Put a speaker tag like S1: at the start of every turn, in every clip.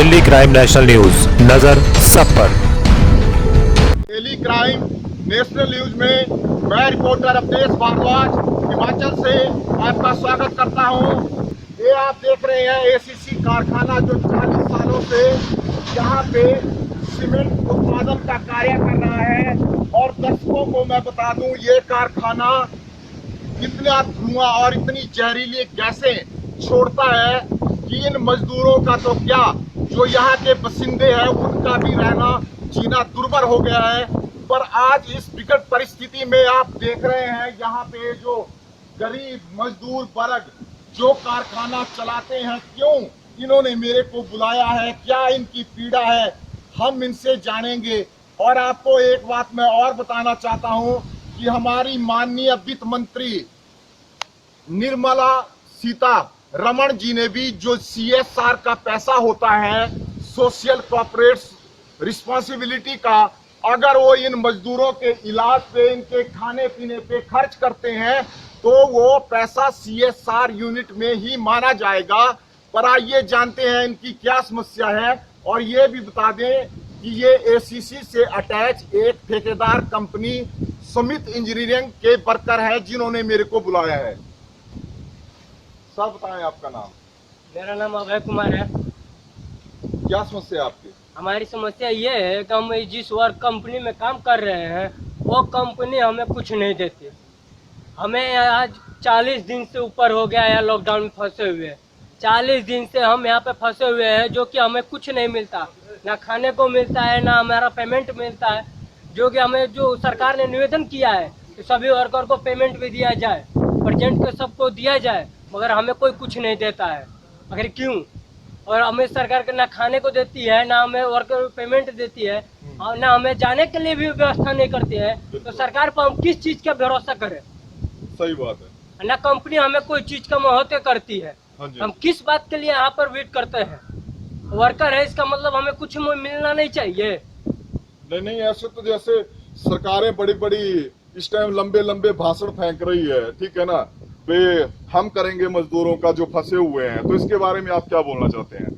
S1: Delhi crime national news, नजर सब पर।
S2: दिल्ली क्राइम नेशनल न्यूज में मैं रिपोर्टर अवधेश भारद्वाज हिमाचल से आपका स्वागत करता हूं। ये आप देख रहे हैं एसीसी कारखाना जो 40 सालों से यहाँ पे सीमेंट उत्पादन का कार्य कर रहा है। और दर्शकों को मैं बता दूं, ये कारखाना इतना धुआं और इतनी जहरीली गैसें छोड़ता है कि इन मजदूरों का तो क्या, जो यहाँ के बसिंदे हैं उनका भी रहना जीना दुर्भर हो गया है। पर आज इस विकट परिस्थिति में आप देख रहे हैं यहाँ पे जो गरीब मजदूर वर्ग जो कारखाना चलाते हैं, क्यों इन्होंने मेरे को बुलाया है, क्या इनकी पीड़ा है, हम इनसे जानेंगे। और आपको एक बात मैं और बताना चाहता हूं कि हमारी माननीय वित्त मंत्री निर्मला सीतारमण जी ने भी जो CSR का पैसा होता है, सोशल कॉर्पोरेट रिस्पॉन्सिबिलिटी का, अगर वो इन मजदूरों के इलाज पे, इनके खाने पीने पे खर्च करते हैं तो वो पैसा CSR यूनिट में ही माना जाएगा। पर आइए जानते हैं इनकी क्या समस्या है। और ये भी बता दें कि ये ACC से अटैच एक ठेकेदार कंपनी सुमित इंजीनियरिंग के वर्कर है जिन्होंने मेरे को बुलाया है। सर बताएं आपका नाम।
S3: मेरा नाम अभय कुमार है।
S2: क्या समस्या है आपकी?
S3: हमारी समस्या ये है कि हम जिस वर्क कंपनी में काम कर रहे हैं वो कंपनी हमें कुछ नहीं देती। हमें आज 40 दिन से ऊपर हो गया है लॉकडाउन में फंसे हुए। 40 दिन से हम यहाँ पे फंसे हुए हैं, जो कि हमें कुछ नहीं मिलता, ना खाने को मिलता है, ना हमारा पेमेंट मिलता है। जो कि हमें जो सरकार ने निवेदन किया है कि सभी वर्कर को पेमेंट भी दिया जाए, प्रेजेंट के सबको दिया जाए, मगर हमें कोई कुछ नहीं देता है। आखिर क्यों? और हमें सरकार के ना खाने को देती है, ना हमें वर्कर को पेमेंट देती है, और ना हमें जाने के लिए भी व्यवस्था नहीं करती है। तो सरकार पर हम किस चीज़ का भरोसा करें?
S2: सही बात है।
S3: ना कंपनी हमें कोई चीज़ का महत्व करती है।
S2: हाँ जी।
S3: हम किस बात के लिए यहाँ पर वेट करते हैं? वर्कर है, इसका मतलब हमें कुछ मिलना नहीं चाहिए।
S2: नहीं, ऐसे तो जैसे सरकारें बड़ी बड़ी इस टाइम लंबे लंबे भाषण फेंक रही है, ठीक है ना, वे हम करेंगे मजदूरों का जो फंसे हुए हैं, तो इसके बारे में आप क्या बोलना चाहते हैं?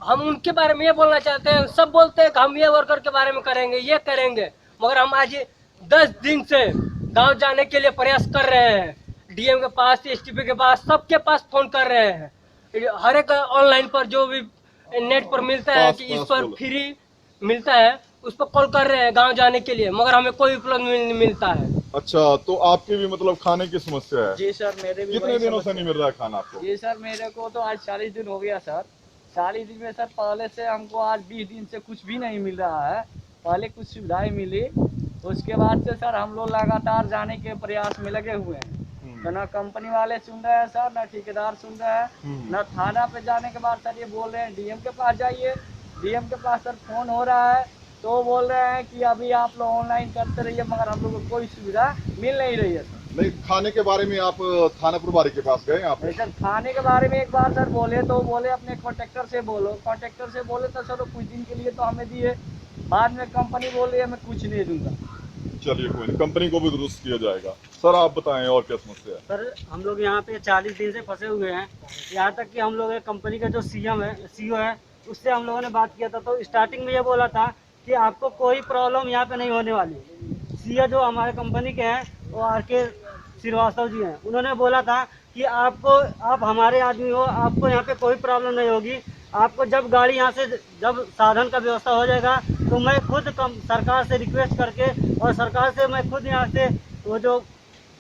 S3: हम उनके बारे में ये बोलना चाहते हैं, सब बोलते हैं कि हम ये वर्कर के बारे में करेंगे, ये करेंगे, मगर हम आज 10 दिन से गांव जाने के लिए प्रयास कर रहे हैं। DM के पास, STP के पास, सबके पास फोन कर रहे हैं। हर एक ऑनलाइन पर जो भी नेट पर मिलता है कि इस पर फ्री मिलता है, उस पर कॉल कर रहे हैं गांव जाने के लिए, मगर हमें कोई उपलब्ध नहीं मिलता है।
S2: अच्छा, तो आपकी भी मतलब खाने की समस्या है?
S4: जी सर, मेरे भी
S2: कितने दिनों से नहीं मिल रहा है खाना आपको?
S4: जी सर, मेरे को तो आज 40 दिन हो गया सर। 40 दिन में सर पहले से हमको आज 20 दिन से कुछ भी नहीं मिल रहा है। पहले कुछ सुविधाएं मिली, उसके बाद से सर हम लोग लगातार जाने के प्रयास में लगे हुए हैं। तो ना कंपनी वाले सुन रहे हैं सर, ना ठेकेदार सुन रहे हैं, ना थाना पे जाने के बाद सर ये बोल रहे हैं DM के पास जाइए। DM के पास सर फोन हो रहा है तो बोल रहे हैं कि अभी आप लोग ऑनलाइन करते रहिए, मगर हम लोग को कोई सुविधा मिल नहीं रही है सर।
S2: नहीं, खाने के बारे में आप थाना प्रभारी के पास गए आप?
S4: सर खाने के बारे में एक बार सर बोले तो बोले अपने कॉन्ट्रैक्टर से बोलो। कॉन्ट्रैक्टर से बोले तो चलो कुछ दिन के लिए तो हमें दिए, बाद में कंपनी बोल रही है मैं कुछ नहीं दूंगा।
S2: चलिए कोई नहीं, कंपनी को भी दुरुस्त किया जाएगा। सर आप बताएं और क्या समस्या है?
S5: सर हम लोग यहाँ पे 40 दिन से फंसे हुए हैं। यहाँ तक कि हम लोग कंपनी का जो CEO है उससे हम लोगों ने बात किया था, तो स्टार्टिंग में ये बोला था कि आपको कोई प्रॉब्लम यहाँ पे नहीं होने वाली। CEO जो हमारे कंपनी के हैं वो RK श्रीवास्तव जी हैं, उन्होंने बोला था कि आप हमारे आदमी हो, आपको यहाँ पे कोई प्रॉब्लम नहीं होगी। आपको जब गाड़ी यहाँ से, जब साधन का व्यवस्था हो जाएगा तो मैं खुद सरकार से रिक्वेस्ट करके और सरकार से मैं खुद यहाँ से वो जो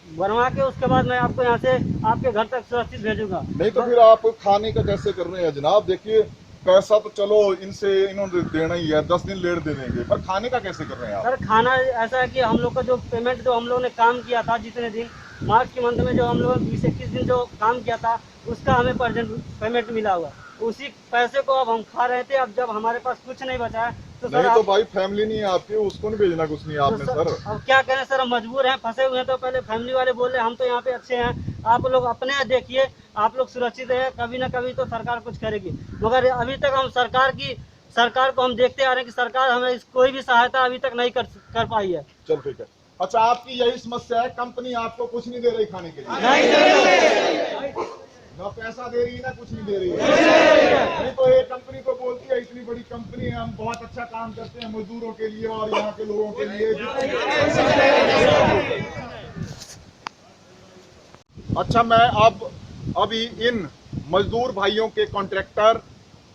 S5: बनवा के उसके बाद मैं आपको यहाँ से आपके घर तक सुरक्षित भेजूंगा।
S2: नहीं तो फिर आप खाने का कैसे कर रहे हैं जनाब? देखिए पैसा तो चलो इन्होंने देना ही है, 10 दिन लेट दे देंगे, पर खाने का कैसे कर रहे हैं आप?
S5: सर खाना ऐसा है कि हम लोग का जो पेमेंट जो हम लोगों ने काम किया था, जितने दिन मार्च के मंथ में जो हम लोग 20-21 दिन जो काम किया था उसका हमें पेमेंट मिला हुआ, उसी पैसे को अब हम खा रहे थे। अब जब हमारे पास कुछ नहीं बचा है तो सर
S2: नहीं तो भाई फैमिली नहीं है आपकी, उसको नहीं भेजना कुछ नहीं आपने सर।
S5: अब क्या करें सर, हम मजबूर हैं, फंसे हुए हैं। तो पहले फैमिली वाले बोले हम तो यहाँ पे अच्छे हैं, आप लोग अपने देखिए, आप लोग सुरक्षित है, कभी ना कभी तो सरकार कुछ करेगी। मगर अभी तक हम सरकार को हम देखते आ रहे हैं कि सरकार हमें कोई भी सहायता अभी तक नहीं कर पाई है।
S2: चल ठीक है। अच्छा, आपकी यही समस्या है, कंपनी आपको कुछ नहीं दे रही खाने के लिए?
S5: नहीं दे रही।
S2: ना पैसा दे रही है ना कुछ नहीं दे रही है। नहीं तो ये कंपनी को बोलती है इतनी बड़ी कंपनी है, हम बहुत अच्छा काम करते हैं मजदूरों के लिए और यहाँ के लोगों के लिए। अच्छा, मैं अभी इन मजदूर भाइयों के कॉन्ट्रैक्टर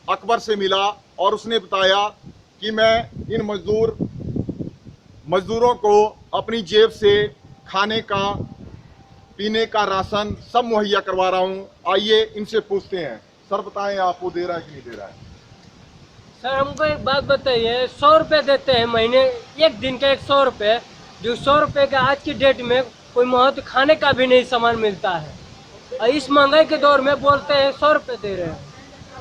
S2: अकबर से मिला और उसने बताया कि मैं इन मजदूरों को अपनी जेब से खाने का, पीने का राशन सब मुहैया करवा रहा हूँ। आइए इनसे पूछते हैं। सर बताएं, आपको दे रहा है कि नहीं दे रहा है?
S3: सर हमको एक बात बताइए, 100 रुपये देते हैं महीने, एक दिन का 100 रुपये, जो 100 रुपये का आज की डेट में कोई महत्व खाने का भी नहीं सामान मिलता है। और इस महंगाई के दौर में बोलते हैं 100 रुपये दे रहे हैं,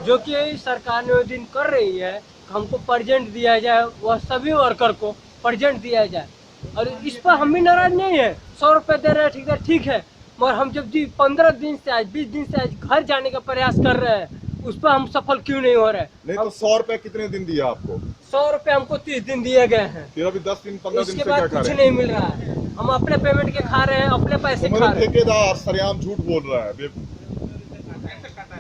S3: जो कि सरकार ने वो दिन कर रही है, हमको प्रेजेंट दिया जाए, वह सभी वर्कर को प्रेजेंट दिया जाए। और इस पर हम भी नाराज नहीं है। 100 रुपये दे रहे हैं, ठीक है, मगर हम जब 15 दिन से आज 20 दिन से आज घर जाने का प्रयास कर रहे हैं, उस पर हम सफल क्यों नहीं हो रहे?
S2: नहीं तो 100 रुपए कितने दिन दिया आपको?
S3: 100 रुपये हमको 30 दिन दिए गए हैं,
S2: फिर अभी 10 दिन 15 दिन से
S3: इसके
S2: क्या
S3: बाद
S2: खा
S3: कुछ
S2: रहे हैं?
S3: नहीं मिल रहा है। हम अपने पेमेंट के खा रहे हैं, अपने पैसे खा रहे हैं।
S2: ठेकेदार सरेआम झूठ बोल रहा है।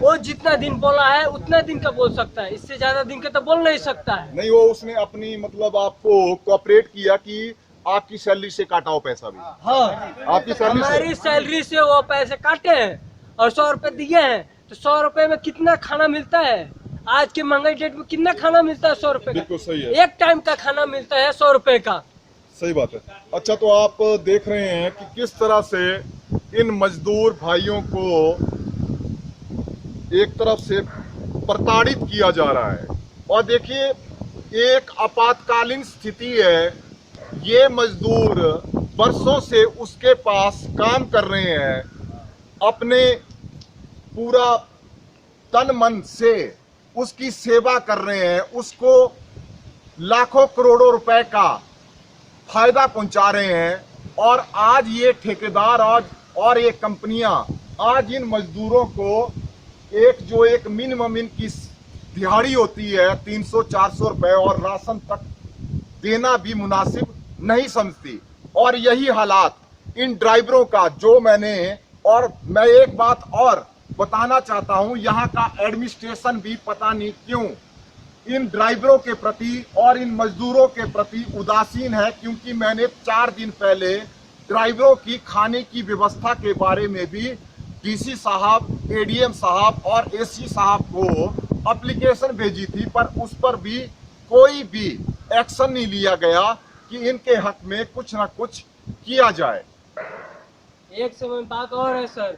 S3: वो जितना दिन बोला है उतना दिन का बोल सकता है, इससे ज्यादा दिन का तो बोल नहीं सकता है।
S2: नहीं, वो उसने अपनी मतलब आपको कोऑपरेट किया कि आपकी सैलरी से काटा हो पैसा भी।
S3: हाँ,
S2: आपकी सैलरी
S3: हमारी सैलरी से वो पैसे काटे हैं और 100 रुपये दिए हैं, तो 100 रुपये में कितना खाना मिलता है? आज के महंगाई डेट में कितना खाना मिलता है? 100 रुपये का।
S2: बिल्कुल सही है।
S3: एक टाइम का खाना मिलता है 100 रुपये का।
S2: सही बात है। अच्छा, तो आप देख रहे हैं कि किस तरह से इन मजदूर भाइयों को एक तरफ से प्रताड़ित किया जा रहा है। और देखिए, एक आपातकालीन स्थिति है, ये मजदूर बरसों से उसके पास काम कर रहे हैं, अपने पूरा तन मन से उसकी सेवा कर रहे हैं, उसको लाखों करोड़ों रुपए का फायदा पहुंचा रहे हैं। और आज ये ठेकेदार और ये कंपनियां आज इन मजदूरों को एक मिनिमम इनकी दिहाड़ी होती है 300-400 रुपए और राशन तक देना भी मुनासिब नहीं समझती। और यही हालात इन ड्राइवरों का जो मैं एक बात और बताना चाहता हूं, यहाँ का एडमिनिस्ट्रेशन भी पता नहीं क्यों इन ड्राइवरों के प्रति और इन मजदूरों के प्रति उदासीन है। क्योंकि मैंने 4 दिन पहले ड्राइवरों की खाने की व्यवस्था के बारे में भी डीसी साहब, एडीएम साहब और एससी साहब को एप्लीकेशन भेजी थी, पर उस पर भी कोई भी एक्शन नहीं लिया गया कि इनके हक में कुछ ना कुछ किया जाए।
S3: एक समय बात और है सर,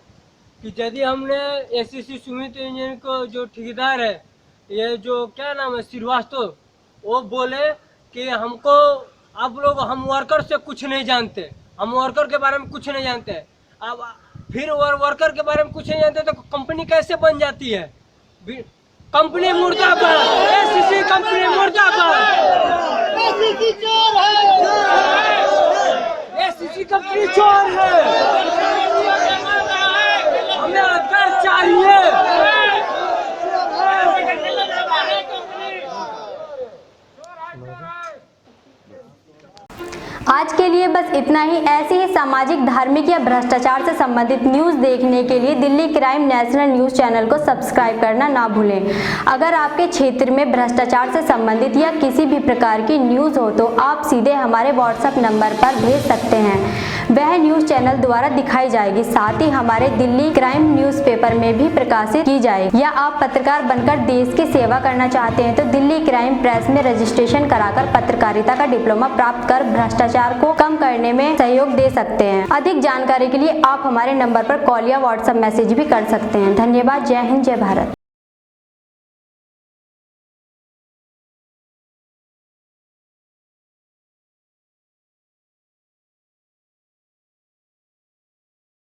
S3: कि यदि हमने एसीसी सुमित इंजीनियर को, जो ठेकेदार है, ये जो क्या नाम है, श्रीवास्तव, वो बोले कि हमको आप लोग, हम वर्कर से कुछ नहीं जानते, हम वर्कर के बारे में कुछ नहीं जानते। अब फिर वर्कर के बारे में कुछ नहीं जानते तो कंपनी कैसे बन जाती है? कंपनी मुर्दाबाद, एसीसी कंपनी मुर्दाबाद, एसीसी चोर है, एसीसी कंपनी चोर है, हमें अधिकार चाहिए।
S6: आज के लिए बस इतना ही। ऐसे ही सामाजिक, धार्मिक या भ्रष्टाचार से संबंधित न्यूज़ देखने के लिए Delhi crime national news channel को सब्सक्राइब करना ना भूलें। अगर आपके क्षेत्र में भ्रष्टाचार से संबंधित या किसी भी प्रकार की न्यूज़ हो तो आप सीधे हमारे व्हाट्सएप नंबर पर भेज सकते हैं, वह न्यूज़ चैनल द्वारा दिखाई जाएगी। साथ ही हमारे दिल्ली क्राइम न्यूज़पेपर में भी प्रकाशित की जाएगी। या आप पत्रकार बनकर देश की सेवा करना चाहते हैं तो दिल्ली क्राइम प्रेस में रजिस्ट्रेशन कराकर पत्रकारिता का डिप्लोमा प्राप्त कर भ्रष्टाचार को कम करने में सहयोग दे सकते हैं। अधिक जानकारी के लिए आप हमारे नंबर पर कॉल या व्हाट्सएप मैसेज भी कर सकते हैं। धन्यवाद। जय हिंद, जय भारत।